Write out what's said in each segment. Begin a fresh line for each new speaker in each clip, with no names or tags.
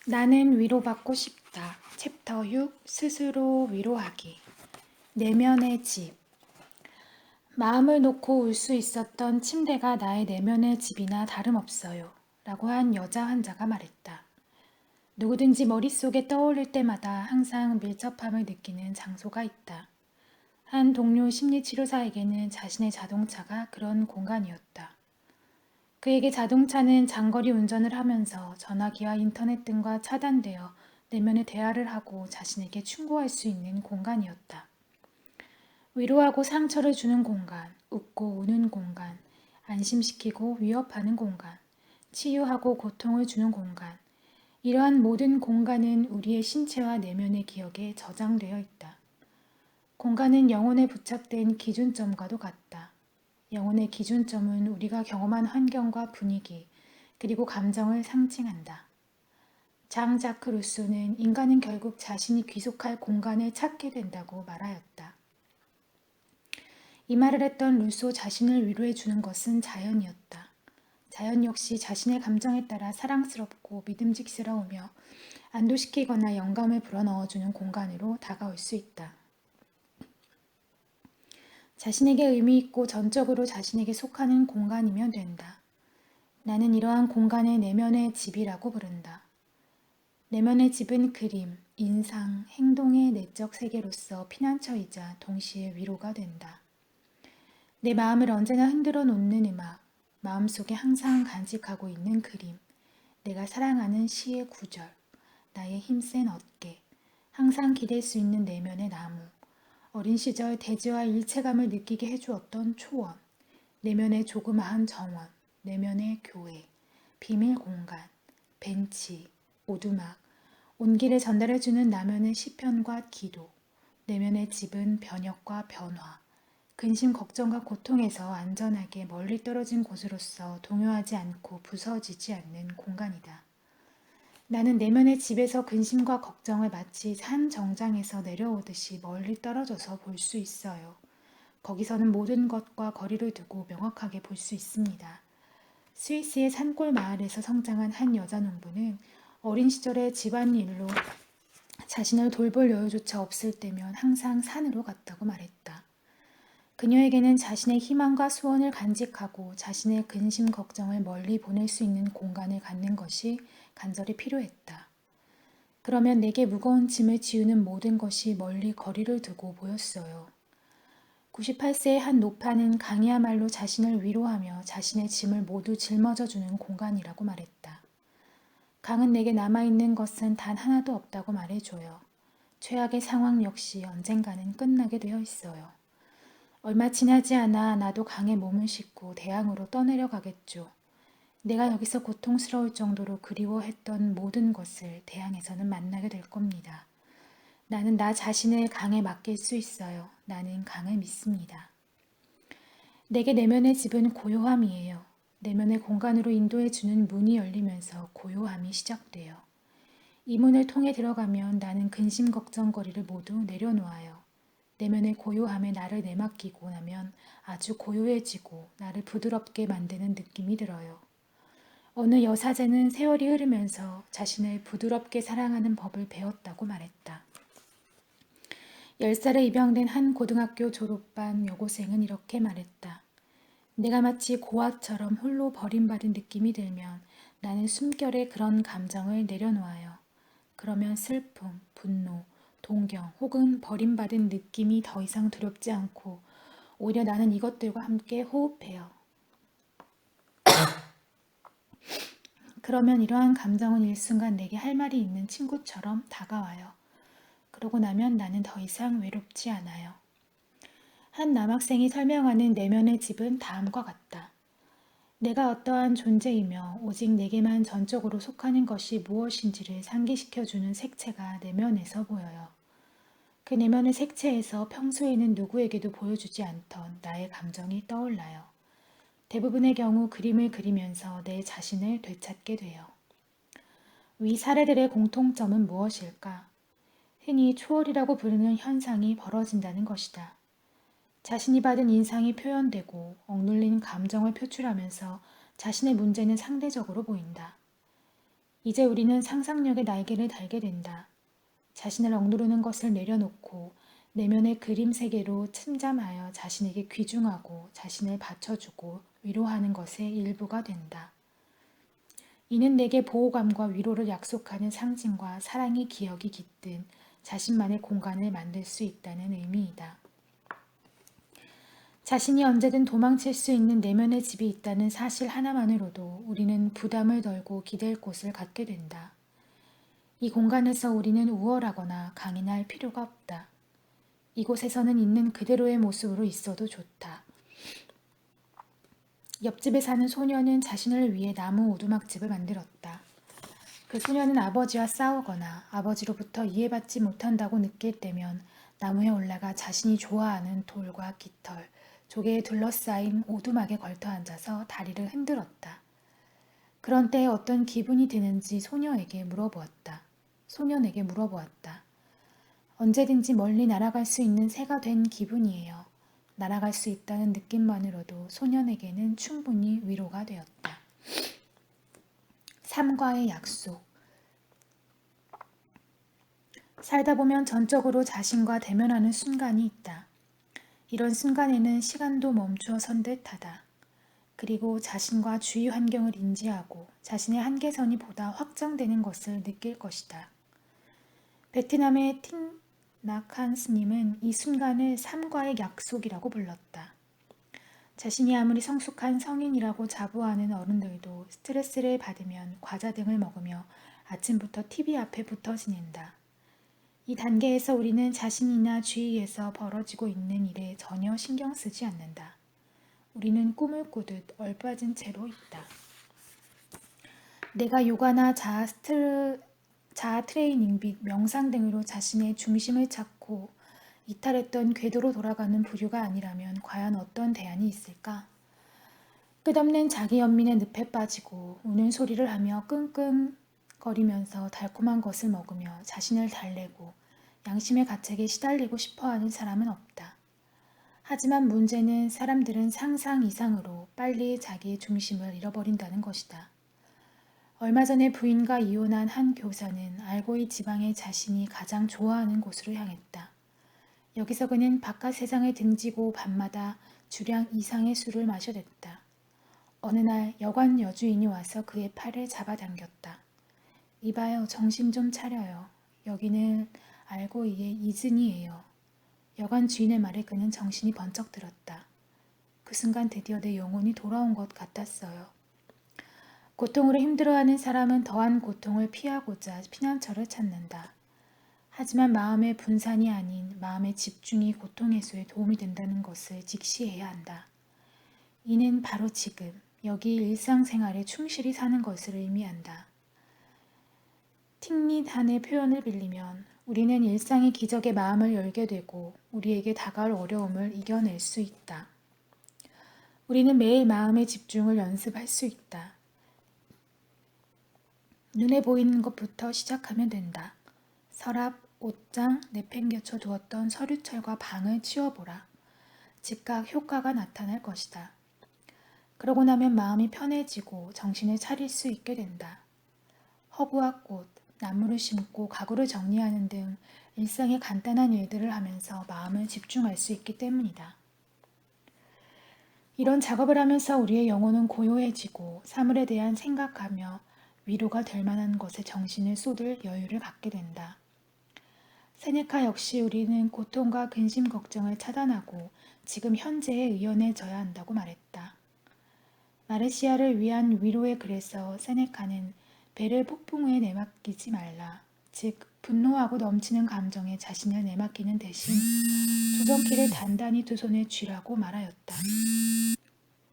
나는 위로받고 싶다. 챕터 6 스스로 위로하기. 내면의 집. 마음을 놓고 울 수 있었던 침대가 나의 내면의 집이나 다름없어요. 라고 한 여자 환자가 말했다. 누구든지 머릿속에 떠올릴 때마다 항상 밀접함을 느끼는 장소가 있다. 한 동료 심리치료사에게는 자신의 자동차가 그런 공간이었다. 그에게 자동차는 장거리 운전을 하면서 전화기와 인터넷 등과 차단되어 내면의 대화를 하고 자신에게 충고할 수 있는 공간이었다. 위로하고 상처를 주는 공간, 웃고 우는 공간, 안심시키고 위협하는 공간, 치유하고 고통을 주는 공간. 이러한 모든 공간은 우리의 신체와 내면의 기억에 저장되어 있다. 공간은 영혼에 부착된 기준점과도 같다. 영혼의 기준점은 우리가 경험한 환경과 분위기, 그리고 감정을 상징한다. 장 자크 루소는 인간은 결국 자신이 귀속할 공간을 찾게 된다고 말하였다. 이 말을 했던 루소 자신을 위로해 주는 것은 자연이었다. 자연 역시 자신의 감정에 따라 사랑스럽고 믿음직스러우며 안도시키거나 영감을 불어넣어주는 공간으로 다가올 수 있다. 자신에게 의미 있고 전적으로 자신에게 속하는 공간이면 된다. 나는 이러한 공간을 내면의 집이라고 부른다. 내면의 집은 그림, 인상, 행동의 내적 세계로서 피난처이자 동시에 위로가 된다. 내 마음을 언제나 흔들어 놓는 음악, 마음속에 항상 간직하고 있는 그림, 내가 사랑하는 시의 구절, 나의 힘센 어깨, 항상 기댈 수 있는 내면의 나무, 어린 시절 대지와 일체감을 느끼게 해주었던 초원, 내면의 조그마한 정원, 내면의 교회, 비밀 공간, 벤치, 오두막, 온기를 전달해주는 나면의 시편과 기도, 내면의 집은 변혁과 변화, 근심 걱정과 고통에서 안전하게 멀리 떨어진 곳으로서 동요하지 않고 부서지지 않는 공간이다. 나는 내면의 집에서 근심과 걱정을 마치 산 정장에서 내려오듯이 멀리 떨어져서 볼 수 있어요. 거기서는 모든 것과 거리를 두고 명확하게 볼 수 있습니다. 스위스의 산골 마을에서 성장한 한 여자 농부는 어린 시절에 집안일로 자신을 돌볼 여유조차 없을 때면 항상 산으로 갔다고 말했다. 그녀에게는 자신의 희망과 소원을 간직하고 자신의 근심 걱정을 멀리 보낼 수 있는 공간을 갖는 것이 간절히 필요했다. 그러면 내게 무거운 짐을 지우는 모든 것이 멀리 거리를 두고 보였어요. 98세의 한 노파는 강이야말로 자신을 위로하며 자신의 짐을 모두 짊어져주는 공간이라고 말했다. 강은 내게 남아있는 것은 단 하나도 없다고 말해줘요. 최악의 상황 역시 언젠가는 끝나게 되어 있어요. 얼마 지나지 않아 나도 강에 몸을 싣고 대양으로 떠내려 가겠죠. 내가 여기서 고통스러울 정도로 그리워했던 모든 것을 대양에서는 만나게 될 겁니다. 나는 나 자신을 강에 맡길 수 있어요. 나는 강을 믿습니다. 내게 내면의 집은 고요함이에요. 내면의 공간으로 인도해주는 문이 열리면서 고요함이 시작돼요. 이 문을 통해 들어가면 나는 근심 걱정거리를 모두 내려놓아요. 내면의 고요함에 나를 내맡기고 나면 아주 고요해지고 나를 부드럽게 만드는 느낌이 들어요. 어느 여사제는 세월이 흐르면서 자신을 부드럽게 사랑하는 법을 배웠다고 말했다. 10살에 입양된 한 고등학교 졸업반 여고생은 이렇게 말했다. 내가 마치 고아처럼 홀로 버림받은 느낌이 들면 나는 숨결에 그런 감정을 내려놓아요. 그러면 슬픔, 분노, 동경 혹은 버림받은 느낌이 더 이상 두렵지 않고 오히려 나는 이것들과 함께 호흡해요. 그러면 이러한 감정은 일순간 내게 할 말이 있는 친구처럼 다가와요. 그러고 나면 나는 더 이상 외롭지 않아요. 한 남학생이 설명하는 내면의 집은 다음과 같다. 내가 어떠한 존재이며 오직 내게만 전적으로 속하는 것이 무엇인지를 상기시켜주는 색채가 내면에서 보여요. 그 내면의 색채에서 평소에는 누구에게도 보여주지 않던 나의 감정이 떠올라요. 대부분의 경우 그림을 그리면서 내 자신을 되찾게 돼요. 위 사례들의 공통점은 무엇일까? 흔히 초월이라고 부르는 현상이 벌어진다는 것이다. 자신이 받은 인상이 표현되고 억눌린 감정을 표출하면서 자신의 문제는 상대적으로 보인다. 이제 우리는 상상력의 날개를 달게 된다. 자신을 억누르는 것을 내려놓고 내면의 그림 세계로 침잠하여 자신에게 귀중하고 자신을 받쳐주고 위로하는 것의 일부가 된다. 이는 내게 보호감과 위로를 약속하는 상징과 사랑의 기억이 깃든 자신만의 공간을 만들 수 있다는 의미이다. 자신이 언제든 도망칠 수 있는 내면의 집이 있다는 사실 하나만으로도 우리는 부담을 덜고 기댈 곳을 갖게 된다. 이 공간에서 우리는 우월하거나 강인할 필요가 없다. 이곳에서는 있는 그대로의 모습으로 있어도 좋다. 옆집에 사는 소녀는 자신을 위해 나무 오두막집을 만들었다. 그 소녀는 아버지와 싸우거나 아버지로부터 이해받지 못한다고 느낄 때면 나무에 올라가 자신이 좋아하는 돌과 깃털, 조개에 둘러싸인 오두막에 걸터 앉아서 다리를 흔들었다. 그런 때에 어떤 기분이 드는지 소년에게 물어보았다. 언제든지 멀리 날아갈 수 있는 새가 된 기분이에요. 날아갈 수 있다는 느낌만으로도 소년에게는 충분히 위로가 되었다. 삶과의 약속. 살다 보면 전적으로 자신과 대면하는 순간이 있다. 이런 순간에는 시간도 멈추어 선 듯하다. 그리고 자신과 주위 환경을 인지하고 자신의 한계선이 보다 확장되는 것을 느낄 것이다. 베트남의 틴 낙한 스님은 이 순간을 삶과의 약속이라고 불렀다. 자신이 아무리 성숙한 성인이라고 자부하는 어른들도 스트레스를 받으면 과자 등을 먹으며 아침부터 TV 앞에 붙어 지낸다. 이 단계에서 우리는 자신이나 주위에서 벌어지고 있는 일에 전혀 신경 쓰지 않는다. 우리는 꿈을 꾸듯 얼빠진 채로 있다. 내가 요가나 자아 트레이닝 및 명상 등으로 자신의 중심을 찾고 이탈했던 궤도로 돌아가는 부류가 아니라면 과연 어떤 대안이 있을까? 끝없는 자기 연민의 늪에 빠지고 우는 소리를 하며 끙끙거리면서 달콤한 것을 먹으며 자신을 달래고 양심의 가책에 시달리고 싶어하는 사람은 없다. 하지만 문제는 사람들은 상상 이상으로 빨리 자기의 중심을 잃어버린다는 것이다. 얼마 전에 부인과 이혼한 한 교사는 알고이 지방의 자신이 가장 좋아하는 곳으로 향했다. 여기서 그는 바깥 세상을 등지고 밤마다 주량 이상의 술을 마셔댔다. 어느 날 여관 여주인이 와서 그의 팔을 잡아당겼다. 이봐요, 정신 좀 차려요. 여기는 알고이의 이즌이에요. 여관 주인의 말에 그는 정신이 번쩍 들었다. 그 순간 드디어 내 영혼이 돌아온 것 같았어요. 고통으로 힘들어하는 사람은 더한 고통을 피하고자 피난처를 찾는다. 하지만 마음의 분산이 아닌 마음의 집중이 고통 해소에 도움이 된다는 것을 직시해야 한다. 이는 바로 지금 여기 일상생활에 충실히 사는 것을 의미한다. 틱릿한의 표현을 빌리면 우리는 일상의 기적에 마음을 열게 되고 우리에게 다가올 어려움을 이겨낼 수 있다. 우리는 매일 마음의 집중을 연습할 수 있다. 눈에 보이는 것부터 시작하면 된다. 서랍, 옷장, 내팽개쳐 두었던 서류철과 방을 치워보라. 즉각 효과가 나타날 것이다. 그러고 나면 마음이 편해지고 정신을 차릴 수 있게 된다. 허브와 꽃, 나무를 심고 가구를 정리하는 등 일상의 간단한 일들을 하면서 마음을 집중할 수 있기 때문이다. 이런 작업을 하면서 우리의 영혼은 고요해지고 사물에 대한 생각하며 위로가 될 만한 것에 정신을 쏟을 여유를 갖게 된다. 세네카 역시 우리는 고통과 근심 걱정을 차단하고 지금 현재에 의연해져야 한다고 말했다. 마르시아를 위한 위로의 글에서 세네카는 배를 폭풍우에 내맡기지 말라, 즉 분노하고 넘치는 감정에 자신을 내맡기는 대신 조정키를 단단히 두 손에 쥐라고 말하였다.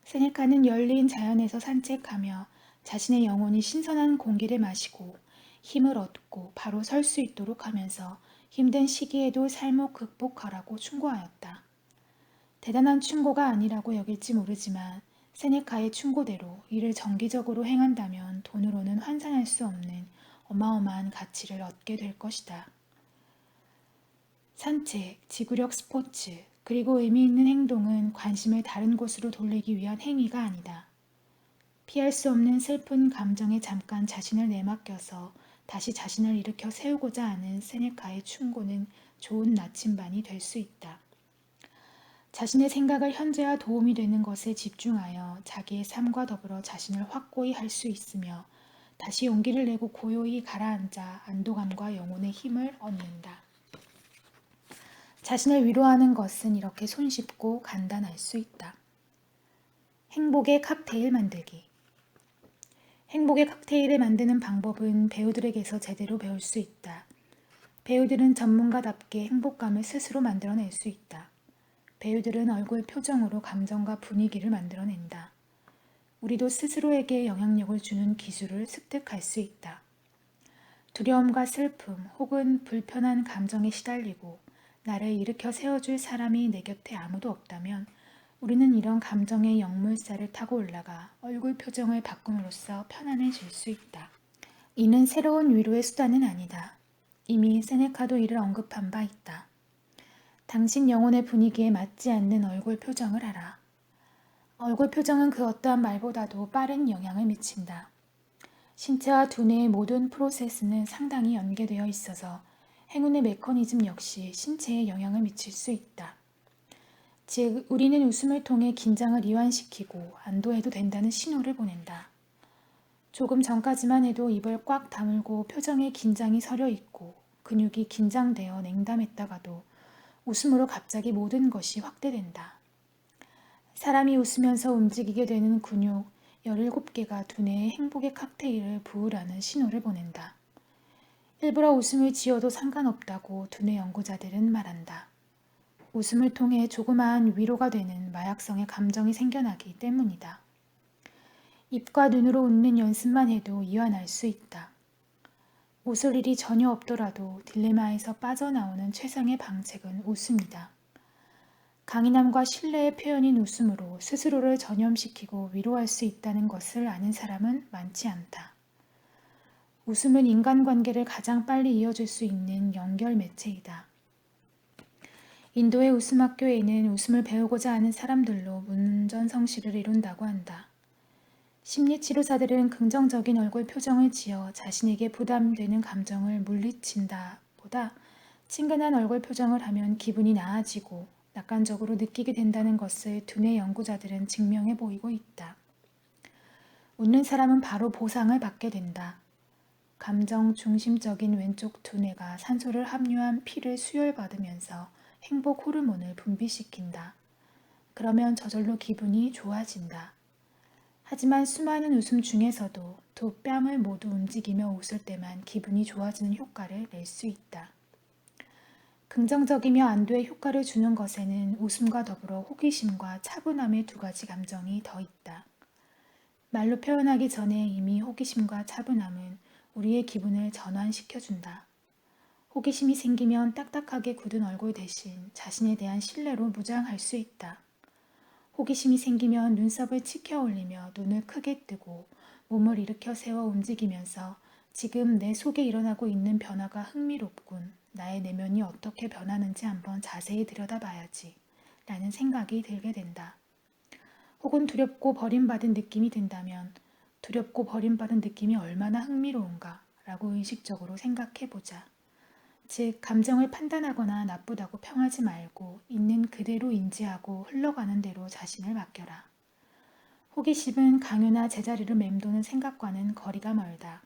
세네카는 열린 자연에서 산책하며 자신의 영혼이 신선한 공기를 마시고 힘을 얻고 바로 설 수 있도록 하면서 힘든 시기에도 삶을 극복하라고 충고하였다. 대단한 충고가 아니라고 여길지 모르지만 세네카의 충고대로 이를 정기적으로 행한다면 돈으로는 환산할 수 없는 어마어마한 가치를 얻게 될 것이다. 산책, 지구력 스포츠, 그리고 의미 있는 행동은 관심을 다른 곳으로 돌리기 위한 행위가 아니다. 피할 수 없는 슬픈 감정에 잠깐 자신을 내맡겨서 다시 자신을 일으켜 세우고자 하는 세네카의 충고는 좋은 나침반이 될 수 있다. 자신의 생각을 현재와 도움이 되는 것에 집중하여 자기의 삶과 더불어 자신을 확고히 할 수 있으며 다시 용기를 내고 고요히 가라앉아 안도감과 영혼의 힘을 얻는다. 자신을 위로하는 것은 이렇게 손쉽고 간단할 수 있다. 행복의 칵테일 만들기. 행복의 칵테일을 만드는 방법은 배우들에게서 제대로 배울 수 있다. 배우들은 전문가답게 행복감을 스스로 만들어낼 수 있다. 배우들은 얼굴 표정으로 감정과 분위기를 만들어낸다. 우리도 스스로에게 영향력을 주는 기술을 습득할 수 있다. 두려움과 슬픔 혹은 불편한 감정에 시달리고 나를 일으켜 세워줄 사람이 내 곁에 아무도 없다면 우리는 이런 감정의 역물살을 타고 올라가 얼굴 표정을 바꿈으로써 편안해질 수 있다. 이는 새로운 위로의 수단은 아니다. 이미 세네카도 이를 언급한 바 있다. 당신 영혼의 분위기에 맞지 않는 얼굴 표정을 하라. 얼굴 표정은 그 어떠한 말보다도 빠른 영향을 미친다. 신체와 두뇌의 모든 프로세스는 상당히 연계되어 있어서 행운의 메커니즘 역시 신체에 영향을 미칠 수 있다. 즉, 우리는 웃음을 통해 긴장을 이완시키고 안도해도 된다는 신호를 보낸다. 조금 전까지만 해도 입을 꽉 다물고 표정에 긴장이 서려 있고 근육이 긴장되어 냉담했다가도 웃음으로 갑자기 모든 것이 확대된다. 사람이 웃으면서 움직이게 되는 근육 17개가 두뇌에 행복의 칵테일을 부으라는 신호를 보낸다. 일부러 웃음을 지어도 상관없다고 두뇌 연구자들은 말한다. 웃음을 통해 조그마한 위로가 되는 마약성의 감정이 생겨나기 때문이다. 입과 눈으로 웃는 연습만 해도 이완할 수 있다. 웃을 일이 전혀 없더라도 딜레마에서 빠져나오는 최상의 방책은 웃음이다. 강인함과 신뢰의 표현인 웃음으로 스스로를 전염시키고 위로할 수 있다는 것을 아는 사람은 많지 않다. 웃음은 인간관계를 가장 빨리 이어줄 수 있는 연결 매체이다. 인도의 웃음학교에는 웃음을 배우고자 하는 사람들로 문전성시를 이룬다고 한다. 심리치료사들은 긍정적인 얼굴 표정을 지어 자신에게 부담되는 감정을 물리친다 보다 친근한 얼굴 표정을 하면 기분이 나아지고 낙관적으로 느끼게 된다는 것을 두뇌 연구자들은 증명해 보이고 있다. 웃는 사람은 바로 보상을 받게 된다. 감정 중심적인 왼쪽 두뇌가 산소를 함유한 피를 수혈받으면서 행복 호르몬을 분비시킨다. 그러면 저절로 기분이 좋아진다. 하지만 수많은 웃음 중에서도 두 뺨을 모두 움직이며 웃을 때만 기분이 좋아지는 효과를 낼 수 있다. 긍정적이며 안도의 효과를 주는 것에는 웃음과 더불어 호기심과 차분함의 두 가지 감정이 더 있다. 말로 표현하기 전에 이미 호기심과 차분함은 우리의 기분을 전환시켜준다. 호기심이 생기면 딱딱하게 굳은 얼굴 대신 자신에 대한 신뢰로 무장할 수 있다. 호기심이 생기면 눈썹을 치켜 올리며 눈을 크게 뜨고 몸을 일으켜 세워 움직이면서 지금 내 속에 일어나고 있는 변화가 흥미롭군. 나의 내면이 어떻게 변하는지 한번 자세히 들여다봐야지. 라는 생각이 들게 된다. 혹은 두렵고 버림받은 느낌이 든다면 두렵고 버림받은 느낌이 얼마나 흥미로운가 라고 의식적으로 생각해보자. 즉, 감정을 판단하거나 나쁘다고 평하지 말고 있는 그대로 인지하고 흘러가는 대로 자신을 맡겨라. 호기심은 강요나 제자리를 맴도는 생각과는 거리가 멀다.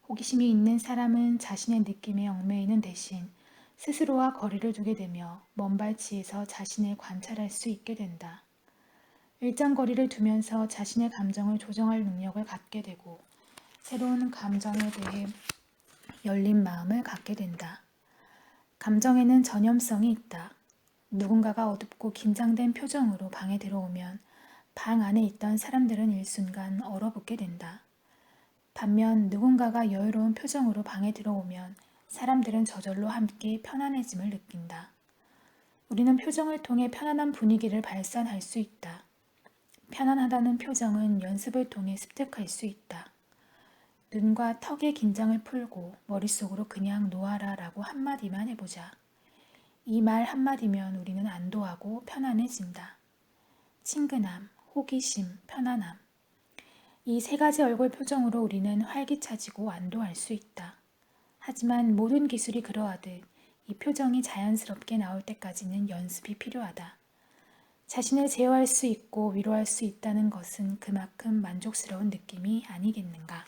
호기심이 있는 사람은 자신의 느낌에 얽매이는 대신 스스로와 거리를 두게 되며 먼 발치에서 자신을 관찰할 수 있게 된다. 일정 거리를 두면서 자신의 감정을 조정할 능력을 갖게 되고 새로운 감정에 대해 열린 마음을 갖게 된다. 감정에는 전염성이 있다. 누군가가 어둡고 긴장된 표정으로 방에 들어오면 방 안에 있던 사람들은 일순간 얼어붙게 된다. 반면 누군가가 여유로운 표정으로 방에 들어오면 사람들은 저절로 함께 편안해짐을 느낀다. 우리는 표정을 통해 편안한 분위기를 발산할 수 있다. 편안하다는 표정은 연습을 통해 습득할 수 있다. 눈과 턱의 긴장을 풀고 머릿속으로 그냥 놓아라 라고 한마디만 해보자. 이 말 한마디면 우리는 안도하고 편안해진다. 친근함, 호기심, 편안함. 이 세 가지 얼굴 표정으로 우리는 활기차지고 안도할 수 있다. 하지만 모든 기술이 그러하듯 이 표정이 자연스럽게 나올 때까지는 연습이 필요하다. 자신을 제어할 수 있고 위로할 수 있다는 것은 그만큼 만족스러운 느낌이 아니겠는가.